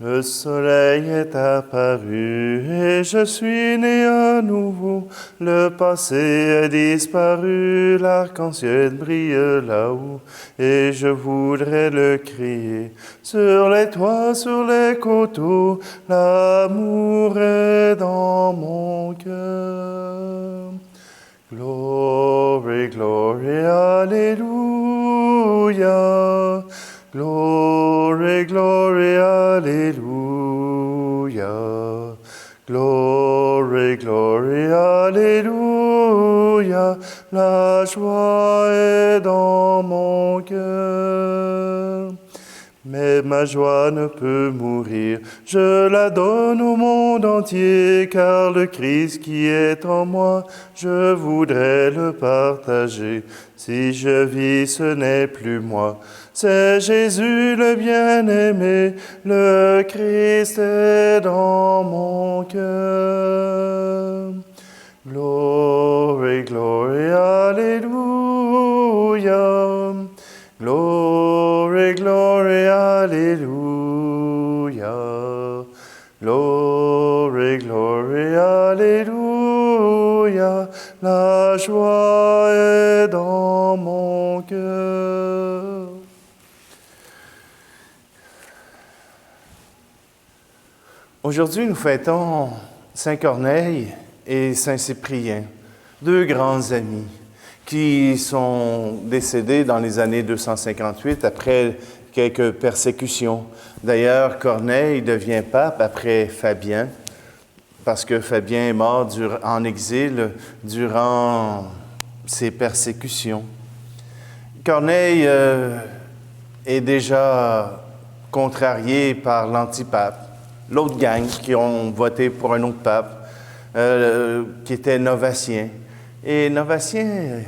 Le soleil est apparu et je suis né à nouveau. Le passé est disparu, l'arc-en-ciel brille là-haut. Et je voudrais le crier sur les toits, sur les coteaux. L'amour est dans mon cœur. Glory, glory, alléluia. Glory, glory, alléluia. Glory, glory, alléluia. La joie est dans mon cœur. Mais ma joie ne peut mourir, je la donne au monde entier, car le Christ qui est en moi, je voudrais le partager. Si je vis, ce n'est plus moi, c'est Jésus le bien-aimé, le Christ est dans mon cœur. Glory, glory, alléluia. Glory, glory, alléluia. Glory, glory, alléluia. La joie est dans mon cœur. Aujourd'hui, nous fêtons Saint Corneille et Saint Cyprien, deux grands amis qui sont décédés dans les années 258 après quelques persécutions. D'ailleurs, Corneille devient pape après Fabien, parce que Fabien est mort en exil durant ces persécutions. Corneille est déjà contrarié par l'antipape, l'autre gang qui ont voté pour un autre pape, qui était Novatien. Et Novatien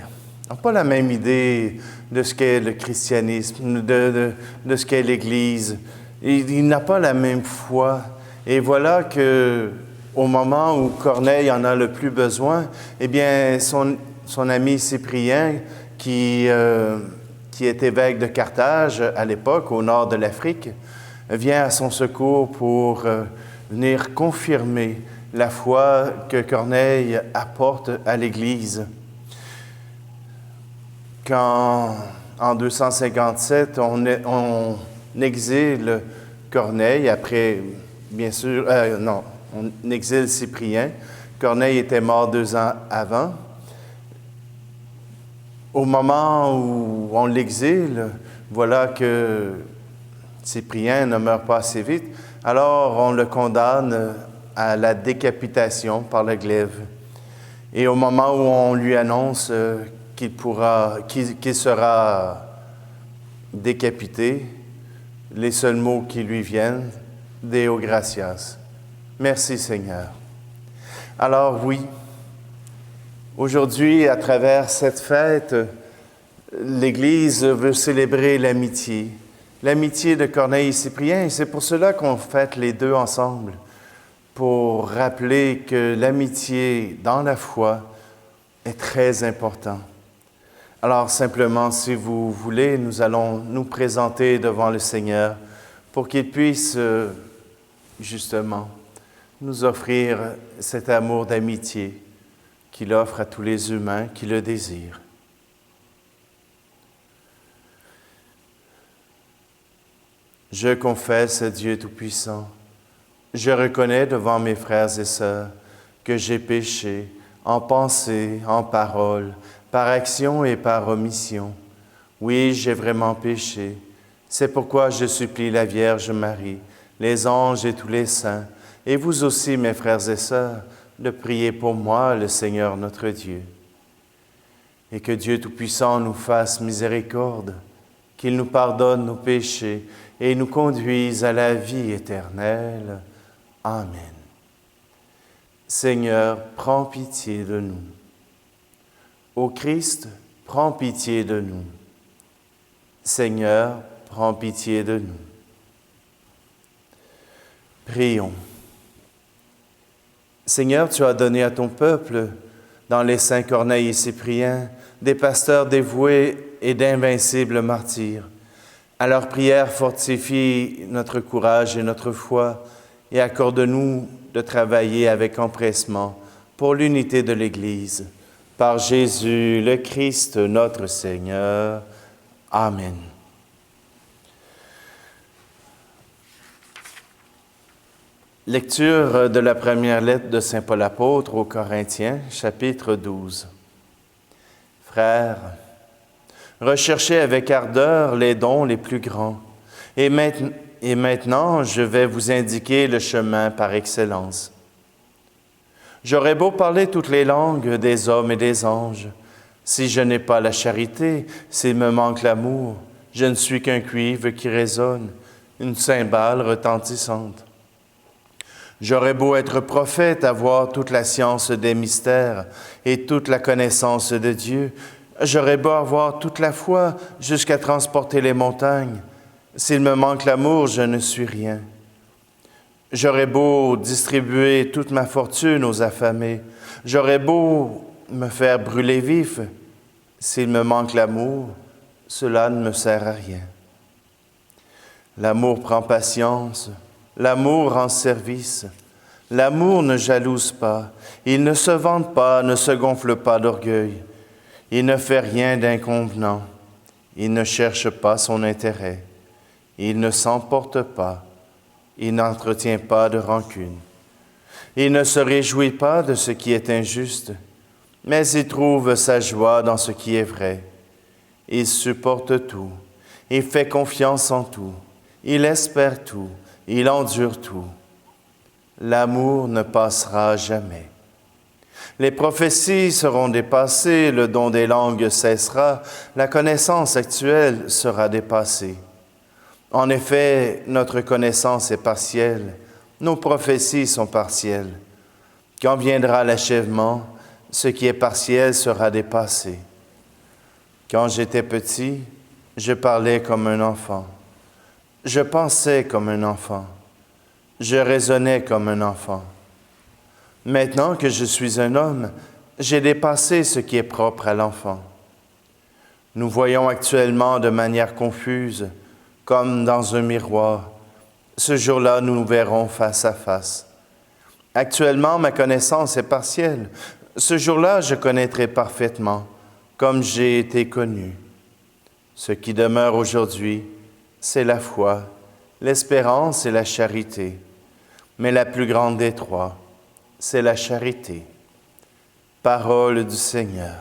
n'a pas la même idée de ce qu'est le christianisme, de ce qu'est l'Église. Il n'a pas la même foi. Et voilà que, au moment où Corneille en a le plus besoin, eh bien, son ami Cyprien, qui est évêque de Carthage à l'époque, au nord de l'Afrique, vient à son secours pour venir confirmer la foi que Corneille apporte à l'Église. Quand, en 257, on exile Corneille, après, bien sûr, on exile Cyprien. Corneille était mort 2 ans avant. Au moment où on l'exile, voilà que Cyprien ne meurt pas assez vite, alors on le condamne à la décapitation par la glaive. Et au moment où on lui annonce qu'il sera décapité, les seuls mots qui lui viennent, Deo gratias. Merci Seigneur. Alors oui, aujourd'hui, à travers cette fête, l'Église veut célébrer l'amitié de Corneille et Cyprien, et c'est pour cela qu'on fête les deux ensemble, pour rappeler que l'amitié dans la foi est très important. Alors simplement, si vous voulez, nous allons nous présenter devant le Seigneur pour qu'il puisse justement nous offrir cet amour d'amitié qu'il offre à tous les humains qui le désirent. Je confesse à Dieu Tout-Puissant, je reconnais devant mes frères et sœurs que j'ai péché en pensée, en parole, par action et par omission. Oui, j'ai vraiment péché. C'est pourquoi je supplie la Vierge Marie, les anges et tous les saints, et vous aussi, mes frères et sœurs, de prier pour moi, le Seigneur notre Dieu. Et que Dieu Tout-Puissant nous fasse miséricorde, qu'il nous pardonne nos péchés et nous conduise à la vie éternelle. Amen. Seigneur, prends pitié de nous. Ô Christ, prends pitié de nous. Seigneur, prends pitié de nous. Prions. Seigneur, tu as donné à ton peuple, dans les saints Corneille et Cyprien, des pasteurs dévoués et d'invincibles martyrs. À leur prière, fortifie notre courage et notre foi et accorde-nous de travailler avec empressement pour l'unité de l'Église. Par Jésus le Christ, notre Seigneur. Amen. Lecture de la première lettre de Saint Paul apôtre aux Corinthiens, chapitre 12. Frères, recherchez avec ardeur les dons les plus grands. Et maintenant, je vais vous indiquer le chemin par excellence. J'aurais beau parler toutes les langues des hommes et des anges. Si je n'ai pas la charité, s'il me manque l'amour, je ne suis qu'un cuivre qui résonne, une cymbale retentissante. J'aurais beau être prophète, avoir toute la science des mystères et toute la connaissance de Dieu. J'aurais beau avoir toute la foi jusqu'à transporter les montagnes. S'il me manque l'amour, je ne suis rien. J'aurais beau distribuer toute ma fortune aux affamés. J'aurais beau me faire brûler vif. S'il me manque l'amour, cela ne me sert à rien. L'amour prend patience. L'amour rend service. L'amour ne jalouse pas. Il ne se vante pas, ne se gonfle pas d'orgueil. Il ne fait rien d'inconvenant. Il ne cherche pas son intérêt. Il ne s'emporte pas. Il n'entretient pas de rancune. Il ne se réjouit pas de ce qui est injuste, mais il trouve sa joie dans ce qui est vrai. Il supporte tout. Il fait confiance en tout. Il espère tout. Il endure tout. L'amour ne passera jamais. Les prophéties seront dépassées, le don des langues cessera, la connaissance actuelle sera dépassée. En effet, notre connaissance est partielle, nos prophéties sont partielles. Quand viendra l'achèvement, ce qui est partiel sera dépassé. Quand j'étais petit, je parlais comme un enfant. Je pensais comme un enfant. Je raisonnais comme un enfant. Maintenant que je suis un homme, j'ai dépassé ce qui est propre à l'enfant. Nous voyons actuellement de manière confuse, comme dans un miroir. Ce jour-là, nous nous verrons face à face. Actuellement, ma connaissance est partielle. Ce jour-là, je connaîtrai parfaitement, comme j'ai été connu. Ce qui demeure aujourd'hui, c'est la foi, l'espérance et la charité. Mais la plus grande des trois, c'est la charité. Parole du Seigneur.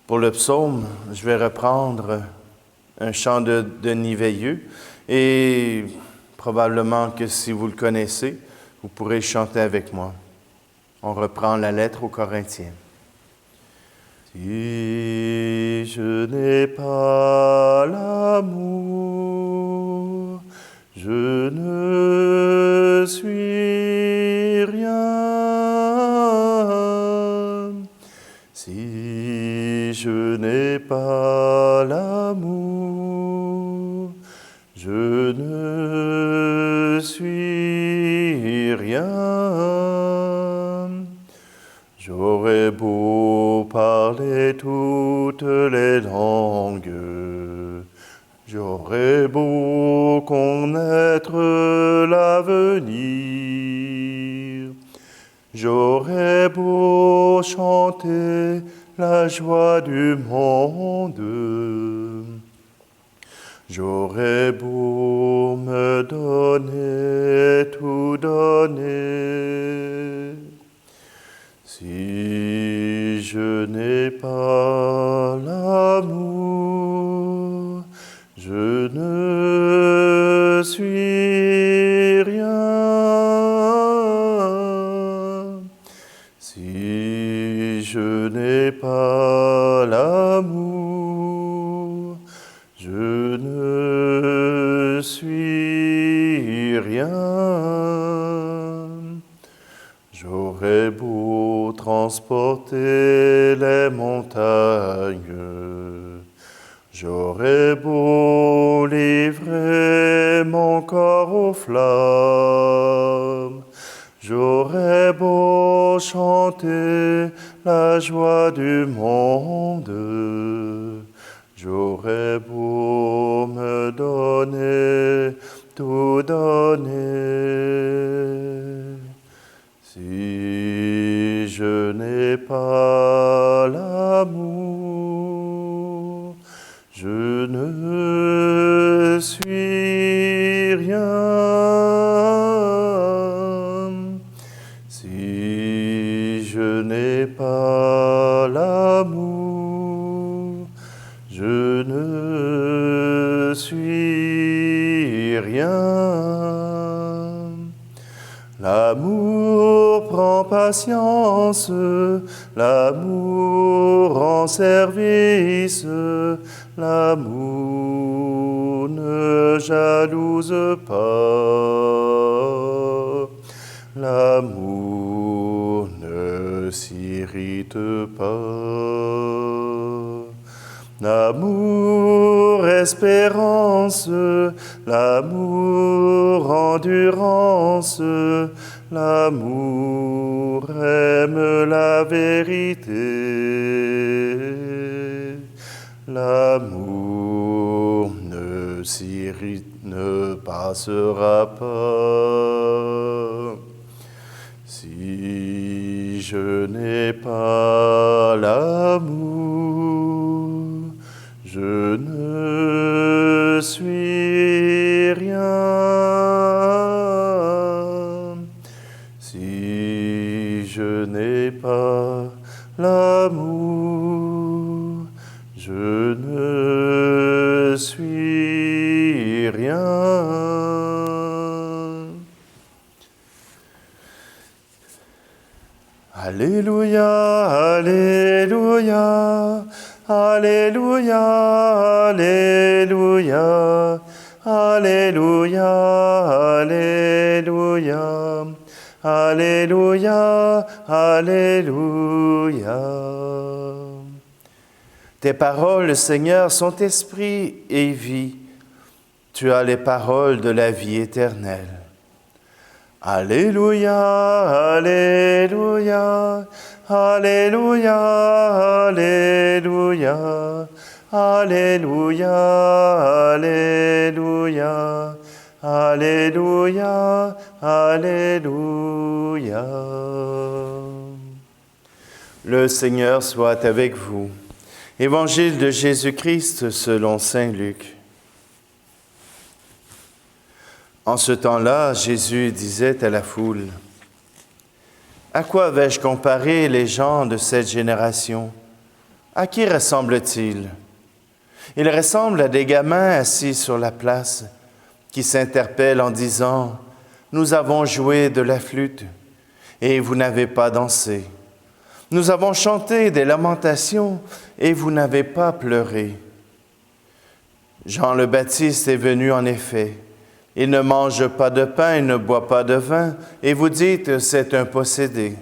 Pour le psaume, je vais reprendre un chant de Denis Veilleux et probablement que si vous le connaissez, vous pourrez chanter avec moi. On reprend la lettre aux Corinthiens. Si je n'ai pas l'amour, je ne suis rien. Si je n'ai pas l'amour, je ne suis rien. J'aurais beau parler toutes les langues, j'aurais beau connaître l'avenir, j'aurais beau chanter la joie du monde, j'aurais beau me donner, tout donner. Si je n'ai pas l'amour, je ne suis rien. Si je n'ai pas l'amour, je ne suis rien. J'aurais beau transporter les montagnes, j'aurais beau livrer mon corps aux flammes, j'aurais beau chanter la joie du monde, L'amour prend patience, l'amour rend service, l'amour ne jalouse pas, l'amour ne s'irrite pas. L'amour, espérance, l'amour, endurance, l'amour aime la vérité. L'amour ne s'irrite, ne passera pas. Si je n'ai pas l'amour, je ne suis rien. Si je n'ai pas l'amour, je ne suis rien. Alléluia, Alléluia. Alléluia, Alléluia, Alléluia, Alléluia, Alléluia, Alléluia. Tes paroles, Seigneur, sont esprit et vie. Tu as les paroles de la vie éternelle. Alléluia, Alléluia, Alléluia, Alléluia, Alléluia, Alléluia, Alléluia, Alléluia. Le Seigneur soit avec vous. Évangile de Jésus-Christ selon saint Luc. En ce temps-là, Jésus disait à la foule, « À quoi vais-je comparer les gens de cette génération? À qui ressemblent-ils? Ils ressemblent à des gamins assis sur la place qui s'interpellent en disant, « Nous avons joué de la flûte et vous n'avez pas dansé. Nous avons chanté des lamentations et vous n'avez pas pleuré. » Jean le Baptiste est venu en effet. Il ne mange pas de pain et ne boit pas de vin, et vous dites, c'est un possédé.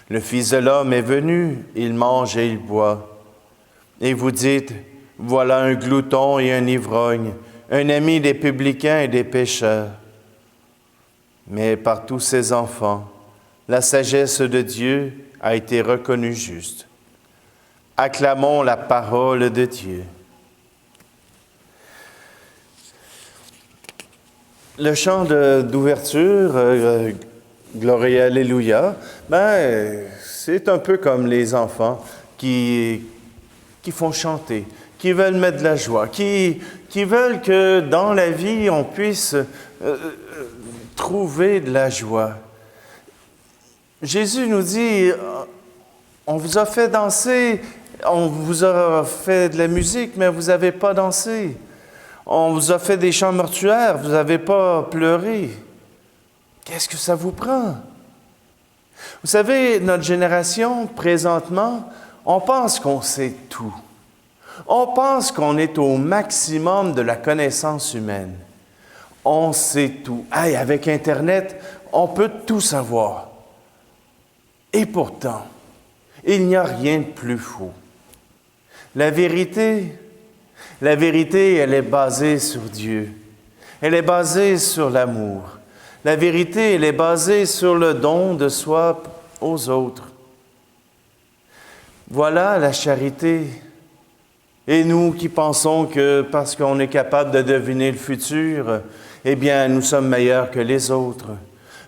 Le Fils de l'homme est venu, il mange et il boit. Et vous dites, voilà un glouton et un ivrogne, un ami des publicains et des pécheurs. Mais par tous ses enfants, la sagesse de Dieu a été reconnue juste. Acclamons la parole de Dieu. Le chant d'ouverture, Gloria Alléluia, c'est un peu comme les enfants qui font chanter, qui veulent mettre de la joie, qui veulent que dans la vie, on puisse trouver de la joie. Jésus nous dit, on vous a fait danser, on vous a fait de la musique, mais vous n'avez pas dansé. On vous a fait des chants mortuaires, vous n'avez pas pleuré. Qu'est-ce que ça vous prend? Vous savez, notre génération, présentement, on pense qu'on sait tout. On pense qu'on est au maximum de la connaissance humaine. On sait tout. Hey, avec Internet, on peut tout savoir. Et pourtant, il n'y a rien de plus faux. La vérité, elle est basée sur Dieu. Elle est basée sur l'amour. La vérité, elle est basée sur le don de soi aux autres. Voilà la charité. Et nous qui pensons que parce qu'on est capable de deviner le futur, eh bien, nous sommes meilleurs que les autres.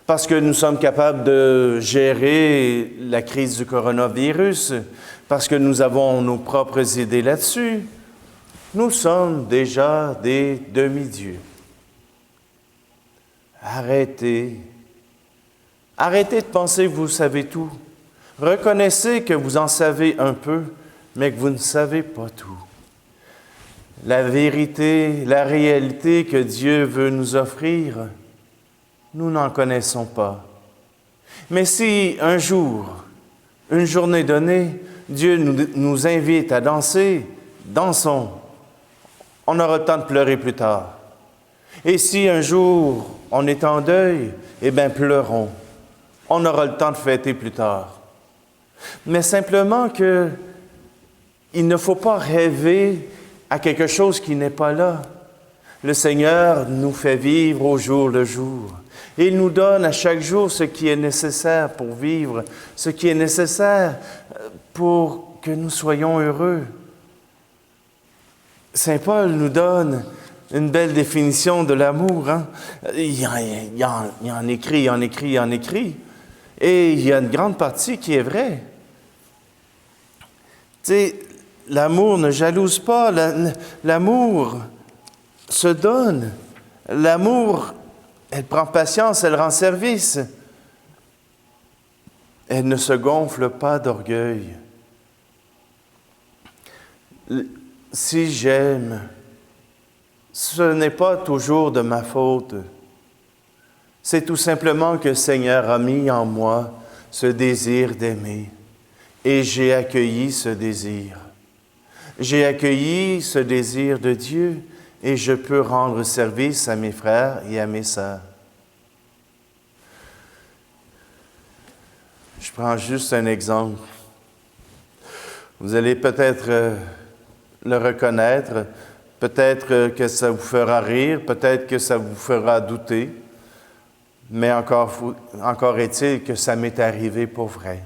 Parce que nous sommes capables de gérer la crise du coronavirus, parce que nous avons nos propres idées là-dessus, nous sommes déjà des demi-dieux. Arrêtez. Arrêtez de penser que vous savez tout. Reconnaissez que vous en savez un peu, mais que vous ne savez pas tout. La vérité, la réalité que Dieu veut nous offrir, nous n'en connaissons pas. Mais si un jour, une journée donnée, Dieu nous invite à danser, dansons. On aura le temps de pleurer plus tard. Et si un jour on est en deuil, eh bien pleurons. On aura le temps de fêter plus tard. Mais simplement que il ne faut pas rêver à quelque chose qui n'est pas là. Le Seigneur nous fait vivre au jour le jour. Et il nous donne à chaque jour ce qui est nécessaire pour vivre, ce qui est nécessaire pour que nous soyons heureux. Saint Paul nous donne une belle définition de l'amour. Hein? Il en écrit. Et il y a une grande partie qui est vraie. Tu sais, l'amour ne jalouse pas, l'amour se donne. L'amour, elle prend patience, elle rend service. Elle ne se gonfle pas d'orgueil. Si j'aime, ce n'est pas toujours de ma faute. C'est tout simplement que le Seigneur a mis en moi ce désir d'aimer. Et j'ai accueilli ce désir. J'ai accueilli ce désir de Dieu et je peux rendre service à mes frères et à mes sœurs. Je prends juste un exemple. Vous allez peut-être le reconnaître, peut-être que ça vous fera rire, peut-être que ça vous fera douter, mais encore est-il que ça m'est arrivé pour vrai.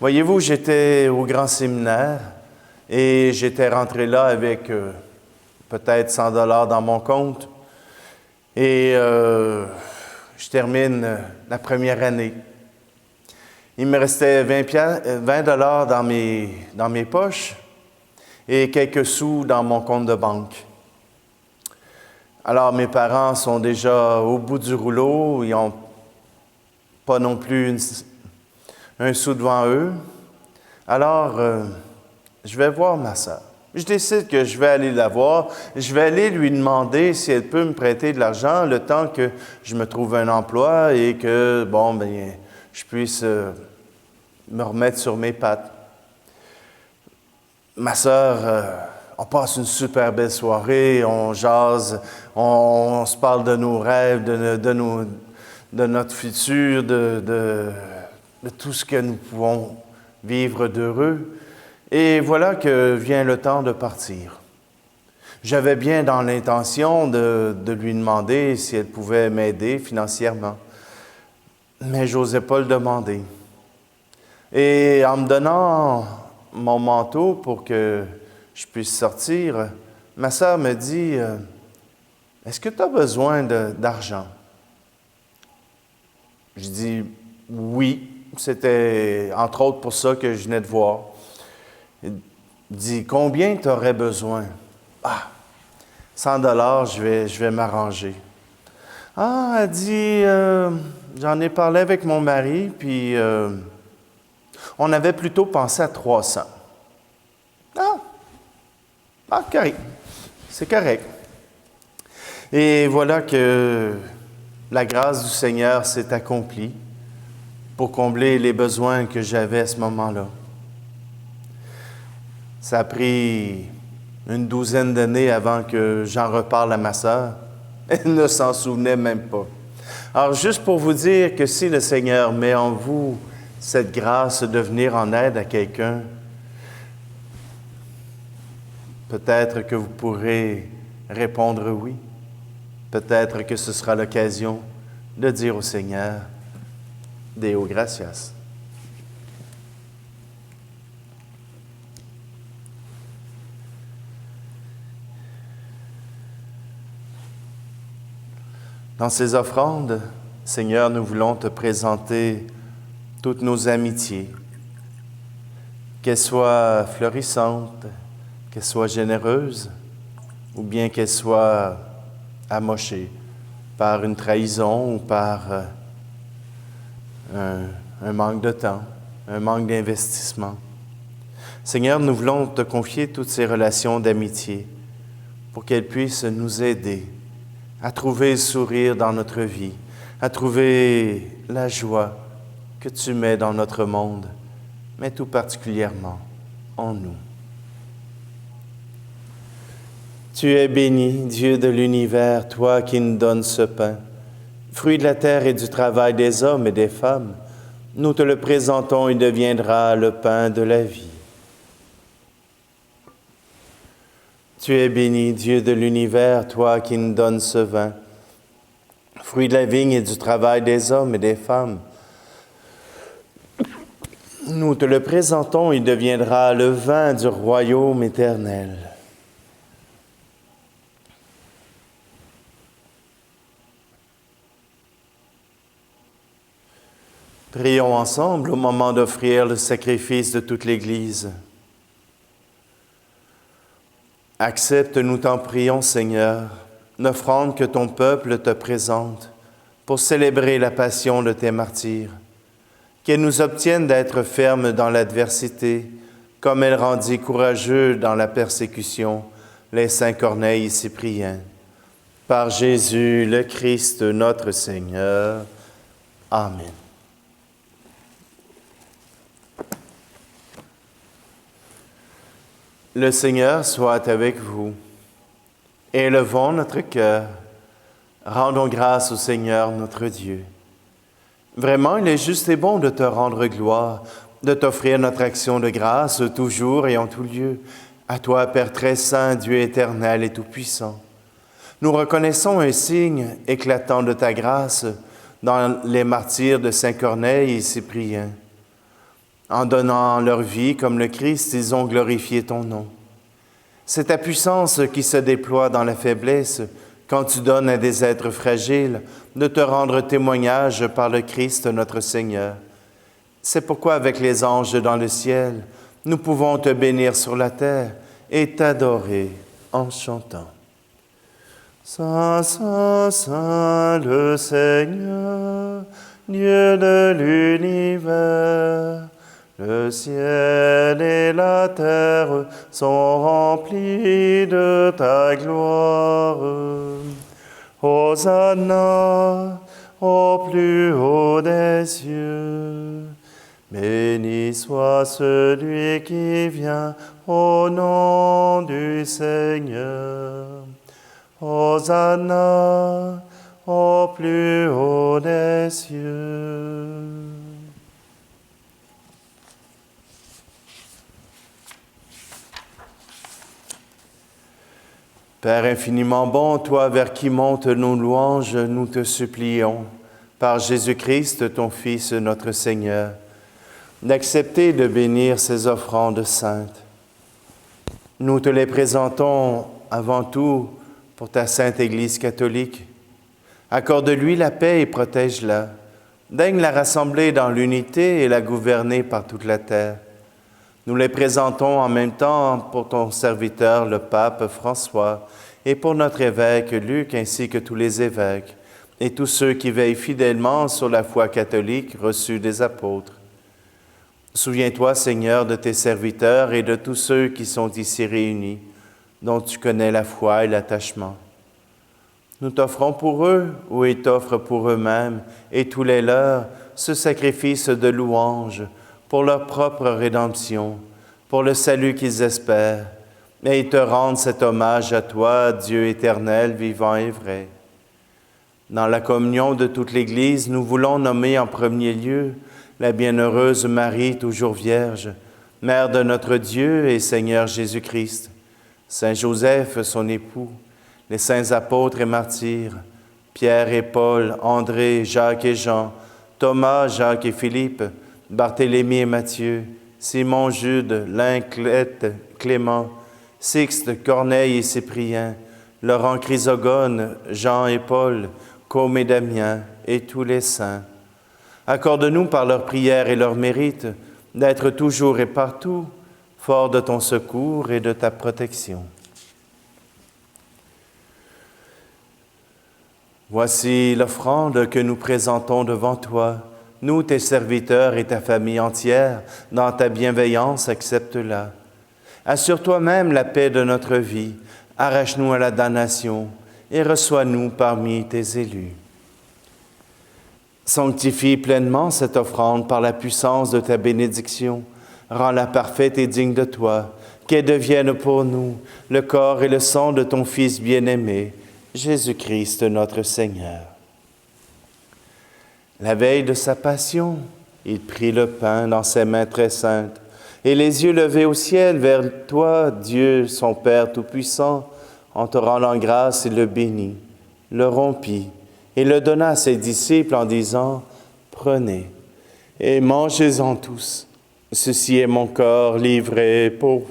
Voyez-vous, j'étais au grand séminaire et j'étais rentré là avec peut-être 100 $ dans mon compte et je termine la première année. Il me restait 20 $ dans mes poches et quelques sous dans mon compte de banque. Alors, mes parents sont déjà au bout du rouleau, ils n'ont pas non plus un sou devant eux. Alors, je vais voir ma sœur. Je décide que je vais aller la voir. Je vais aller lui demander si elle peut me prêter de l'argent le temps que je me trouve un emploi et que, je puisse me remettre sur mes pattes. Ma sœur, on passe une super belle soirée, on jase, on se parle de nos rêves, de notre futur, de tout ce que nous pouvons vivre d'heureux. Et voilà que vient le temps de partir. J'avais bien dans l'intention de lui demander si elle pouvait m'aider financièrement, mais je n'osais pas le demander. Et en me donnant mon manteau pour que je puisse sortir, ma sœur me dit « Est-ce que tu as besoin d'argent? » Je dis « Oui. » C'était entre autres pour ça que je venais de voir. Il dit « Combien tu aurais besoin? » « Ah, 100 $, je vais m'arranger. » Ah, elle dit j'en ai parlé avec mon mari, puis on avait plutôt pensé à 300. Ah, correct. C'est correct. Et voilà que la grâce du Seigneur s'est accomplie pour combler les besoins que j'avais à ce moment-là. Ça a pris une 12aine d'années avant que j'en reparle à ma sœur. Elle ne s'en souvenait même pas. Alors, juste pour vous dire que si le Seigneur met en vous cette grâce de venir en aide à quelqu'un, peut-être que vous pourrez répondre oui. Peut-être que ce sera l'occasion de dire au Seigneur « Deo gratias ». Dans ces offrandes, Seigneur, nous voulons te présenter toutes nos amitiés, qu'elles soient florissantes, qu'elles soient généreuses, ou bien qu'elles soient amochées par une trahison ou par un manque de temps, un manque d'investissement. Seigneur, nous voulons te confier toutes ces relations d'amitié pour qu'elles puissent nous aider à trouver le sourire dans notre vie, à trouver la joie que tu mets dans notre monde, mais tout particulièrement en nous. Tu es béni, Dieu de l'univers, toi qui nous donnes ce pain, fruit de la terre et du travail des hommes et des femmes. Nous te le présentons, il deviendra le pain de la vie. Tu es béni, Dieu de l'univers, toi qui nous donnes ce vin, fruit de la vigne et du travail des hommes et des femmes. Nous te le présentons, il deviendra le vin du royaume éternel. Prions ensemble au moment d'offrir le sacrifice de toute l'Église. Accepte, nous t'en prions, Seigneur, l'offrande que ton peuple te présente pour célébrer la passion de tes martyrs. Qu'elle nous obtienne d'être fermes dans l'adversité, comme elle rendit courageux dans la persécution les saints Corneille et Cyprien. Par Jésus le Christ, notre Seigneur. Amen. Le Seigneur soit avec vous. Élevons notre cœur. Rendons grâce au Seigneur notre Dieu. Vraiment, il est juste et bon de te rendre gloire, de t'offrir notre action de grâce toujours et en tout lieu. À toi, Père très saint, Dieu éternel et tout-puissant. Nous reconnaissons un signe éclatant de ta grâce dans les martyrs de Saint Corneille et Cyprien. En donnant leur vie comme le Christ, ils ont glorifié ton nom. C'est ta puissance qui se déploie dans la faiblesse quand tu donnes à des êtres fragiles de te rendre témoignage par le Christ notre Seigneur. C'est pourquoi avec les anges dans le ciel, nous pouvons te bénir sur la terre et t'adorer en chantant. Saint, Saint, Saint, le Seigneur, Dieu de l'univers. Le ciel et la terre sont remplis de ta gloire. Hosanna au plus haut des cieux. Béni soit celui qui vient au nom du Seigneur. Hosanna au plus haut des cieux. Père infiniment bon, toi vers qui montent nos louanges, nous te supplions, par Jésus-Christ, ton Fils, notre Seigneur, d'accepter de bénir ces offrandes saintes. Nous te les présentons avant tout pour ta sainte Église catholique. Accorde-lui la paix et protège-la. Daigne la rassembler dans l'unité et la gouverner par toute la terre. Nous les présentons en même temps pour ton serviteur, le pape François, et pour notre évêque Luc, ainsi que tous les évêques, et tous ceux qui veillent fidèlement sur la foi catholique reçue des apôtres. Souviens-toi, Seigneur, de tes serviteurs et de tous ceux qui sont ici réunis, dont tu connais la foi et l'attachement. Nous t'offrons pour eux, ou ils t'offrent pour eux-mêmes, et tous les leurs, ce sacrifice de louange, pour leur propre rédemption, pour le salut qu'ils espèrent, et ils te rendent cet hommage à toi, Dieu éternel, vivant et vrai. Dans la communion de toute l'Église, nous voulons nommer en premier lieu la bienheureuse Marie, toujours Vierge, Mère de notre Dieu et Seigneur Jésus-Christ, Saint Joseph, son époux, les saints apôtres et martyrs, Pierre et Paul, André, Jacques et Jean, Thomas, Jacques et Philippe, Barthélemy et Matthieu, Simon, Jude, Linclette, Clément, Sixte, Corneille et Cyprien, Laurent Chrysogone, Jean et Paul, Côme et Damien, et tous les saints. Accorde-nous par leurs prières et leurs mérites d'être toujours et partout forts de ton secours et de ta protection. Voici l'offrande que nous présentons devant toi. Nous, tes serviteurs et ta famille entière, dans ta bienveillance, accepte-la. Assure toi-même la paix de notre vie, arrache-nous à la damnation et reçois-nous parmi tes élus. Sanctifie pleinement cette offrande par la puissance de ta bénédiction. Rends-la parfaite et digne de toi, qu'elle devienne pour nous le corps et le sang de ton Fils bien-aimé, Jésus-Christ notre Seigneur. La veille de sa passion, il prit le pain dans ses mains très saintes, et les yeux levés au ciel vers toi, Dieu, son Père Tout-Puissant, en te rendant grâce, il le bénit, le rompit, et le donna à ses disciples en disant, « Prenez et mangez-en tous. Ceci est mon corps livré pour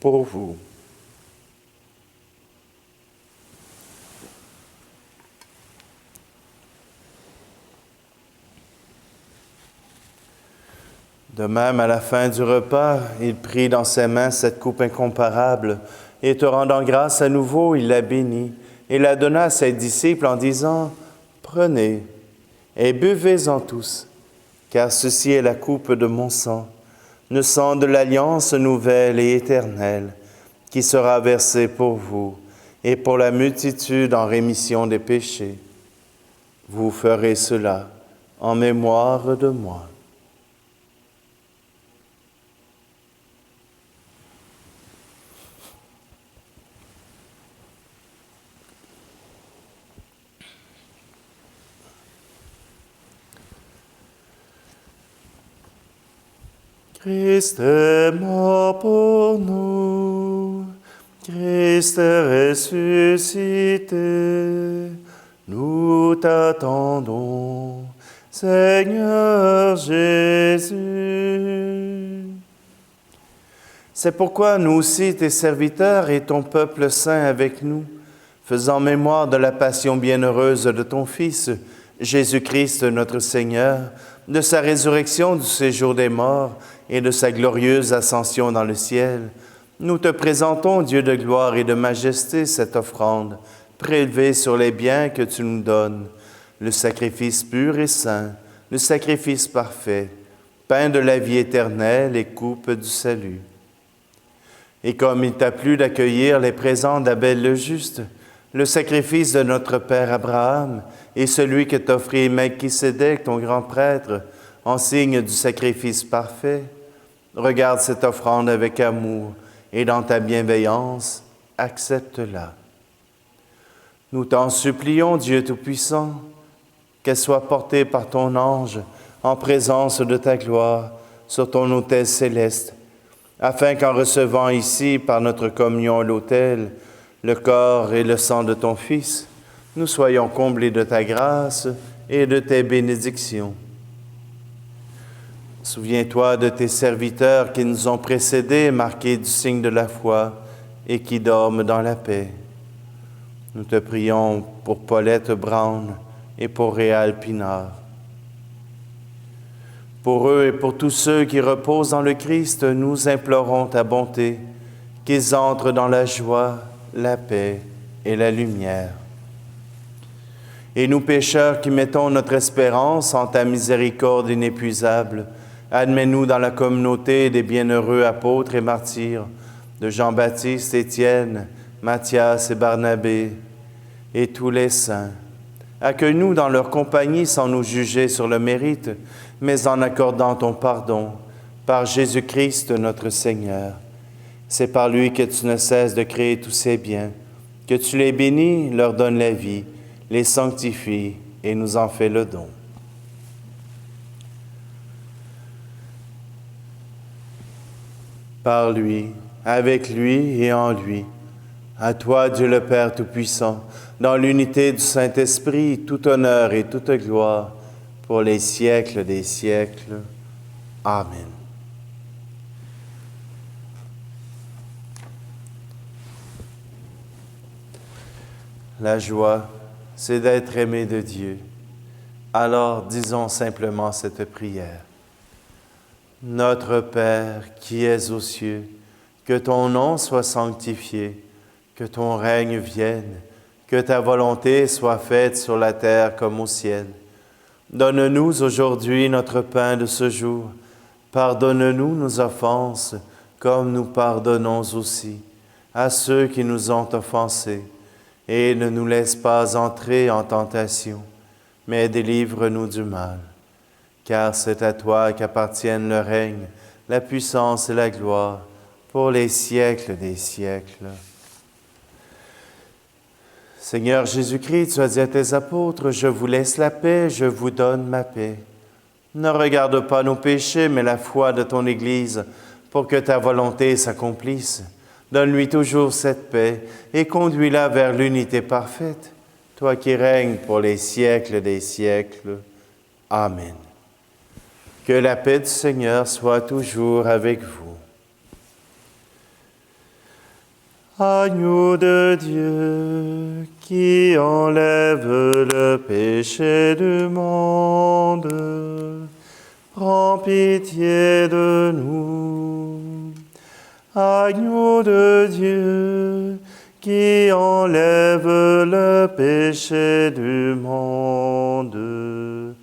vous. » De même, à la fin du repas, il prit dans ses mains cette coupe incomparable, et te rendant grâce à nouveau, il la bénit, et la donna à ses disciples en disant, « Prenez et buvez-en tous, car ceci est la coupe de mon sang, le sang de l'alliance nouvelle et éternelle, qui sera versé pour vous et pour la multitude en rémission des péchés. Vous ferez cela en mémoire de moi. » Christ est mort pour nous, Christ est ressuscité, nous t'attendons, Seigneur Jésus. C'est pourquoi nous aussi, tes serviteurs et ton peuple saint avec nous, faisant mémoire de la passion bienheureuse de ton Fils, Jésus-Christ notre Seigneur, de sa résurrection du séjour des morts et de sa glorieuse ascension dans le ciel, nous te présentons, Dieu de gloire et de majesté, cette offrande, prélevée sur les biens que tu nous donnes, le sacrifice pur et saint, le sacrifice parfait, pain de la vie éternelle et coupe du salut. Et comme il t'a plu d'accueillir les présents d'Abel le juste, le sacrifice de notre père Abraham et celui que t'offrit Melchisédek, ton grand prêtre, en signe du sacrifice parfait, regarde cette offrande avec amour et dans ta bienveillance, accepte-la. Nous t'en supplions, Dieu Tout-Puissant, qu'elle soit portée par ton ange en présence de ta gloire sur ton autel céleste, afin qu'en recevant ici, par notre communion à l'autel, le corps et le sang de ton Fils, nous soyons comblés de ta grâce et de tes bénédictions. Souviens-toi de tes serviteurs qui nous ont précédés, marqués du signe de la foi, et qui dorment dans la paix. Nous te prions pour Paulette Brown et pour Réal Pinard. Pour eux et pour tous ceux qui reposent dans le Christ, nous implorons ta bonté, qu'ils entrent dans la joie, la paix et la lumière. Et nous pécheurs qui mettons notre espérance en ta miséricorde inépuisable, admets-nous dans la communauté des bienheureux apôtres et martyrs, de Jean-Baptiste, Étienne, Matthias et Barnabé, et tous les saints. Accueille-nous dans leur compagnie sans nous juger sur le mérite, mais en accordant ton pardon, par Jésus-Christ notre Seigneur. C'est par lui que tu ne cesses de créer tous ces biens, que tu les bénis, leur donnes la vie, les sanctifies et nous en fais le don. Par lui, avec lui et en lui, à toi, Dieu le Père Tout-Puissant, dans l'unité du Saint-Esprit, tout honneur et toute gloire, pour les siècles des siècles. Amen. La joie, c'est d'être aimé de Dieu. Alors disons simplement cette prière. Notre Père qui es aux cieux, que ton nom soit sanctifié, que ton règne vienne, que ta volonté soit faite sur la terre comme au ciel. Donne-nous aujourd'hui notre pain de ce jour. Pardonne-nous nos offenses, comme nous pardonnons aussi à ceux qui nous ont offensés. Et ne nous laisse pas entrer en tentation, mais délivre-nous du mal. Car c'est à toi qu'appartiennent le règne, la puissance et la gloire, pour les siècles des siècles. Seigneur Jésus-Christ, tu as dit à tes apôtres, « Je vous laisse la paix, je vous donne ma paix. » Ne regarde pas nos péchés, mais la foi de ton Église, pour que ta volonté s'accomplisse. Donne-lui toujours cette paix et conduis-la vers l'unité parfaite, toi qui règnes pour les siècles des siècles. Amen. Que la paix du Seigneur soit toujours avec vous. Agneau de Dieu, qui enlève le péché du monde, prends pitié de nous. Agneau de Dieu, qui enlève le péché du monde,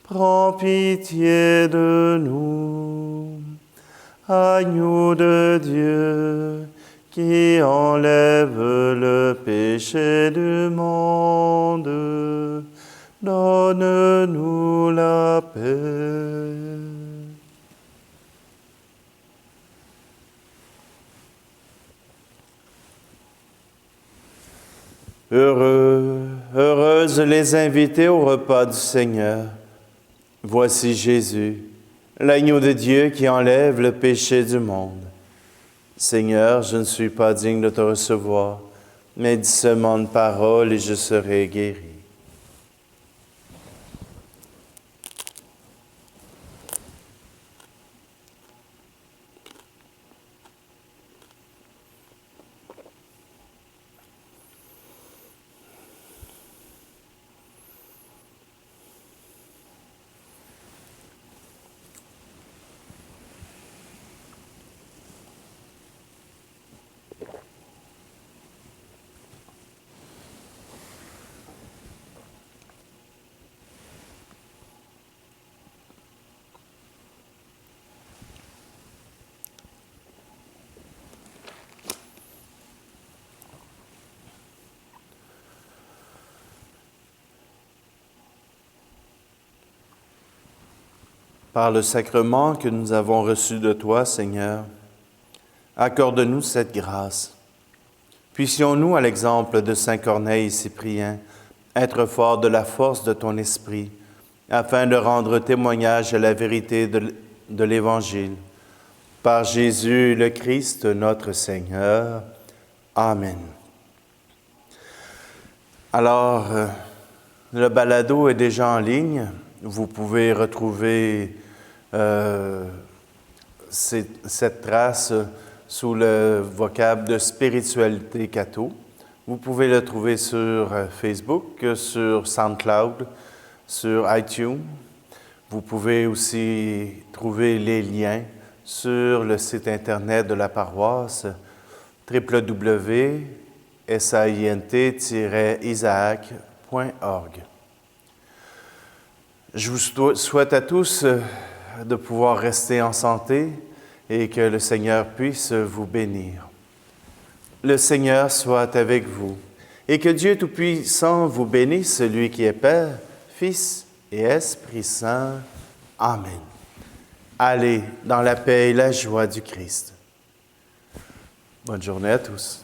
prends pitié de nous. Agneau de Dieu, qui enlève le péché du monde, donne-nous la paix. Heureuses les invités au repas du Seigneur. Voici Jésus, l'agneau de Dieu qui enlève le péché du monde. Seigneur, je ne suis pas digne de te recevoir, mais dis seulement une parole et je serai guéri. Par le sacrement que nous avons reçu de toi, Seigneur, accorde-nous cette grâce. Puissions-nous, à l'exemple de Saint Corneille et Cyprien, être forts de la force de ton esprit, afin de rendre témoignage à la vérité de l'Évangile. Par Jésus le Christ, notre Seigneur. Amen. Alors, le balado est déjà en ligne. Vous pouvez retrouver cette trace sous le vocable de spiritualité catho. Vous pouvez le trouver sur Facebook, sur SoundCloud, sur iTunes. Vous pouvez aussi trouver les liens sur le site Internet de la paroisse www.saint-isaac.org. Je vous souhaite à tous de pouvoir rester en santé et que le Seigneur puisse vous bénir. Le Seigneur soit avec vous et que Dieu Tout-Puissant vous bénisse, celui qui est Père, Fils et Esprit Saint. Amen. Allez dans la paix et la joie du Christ. Bonne journée à tous.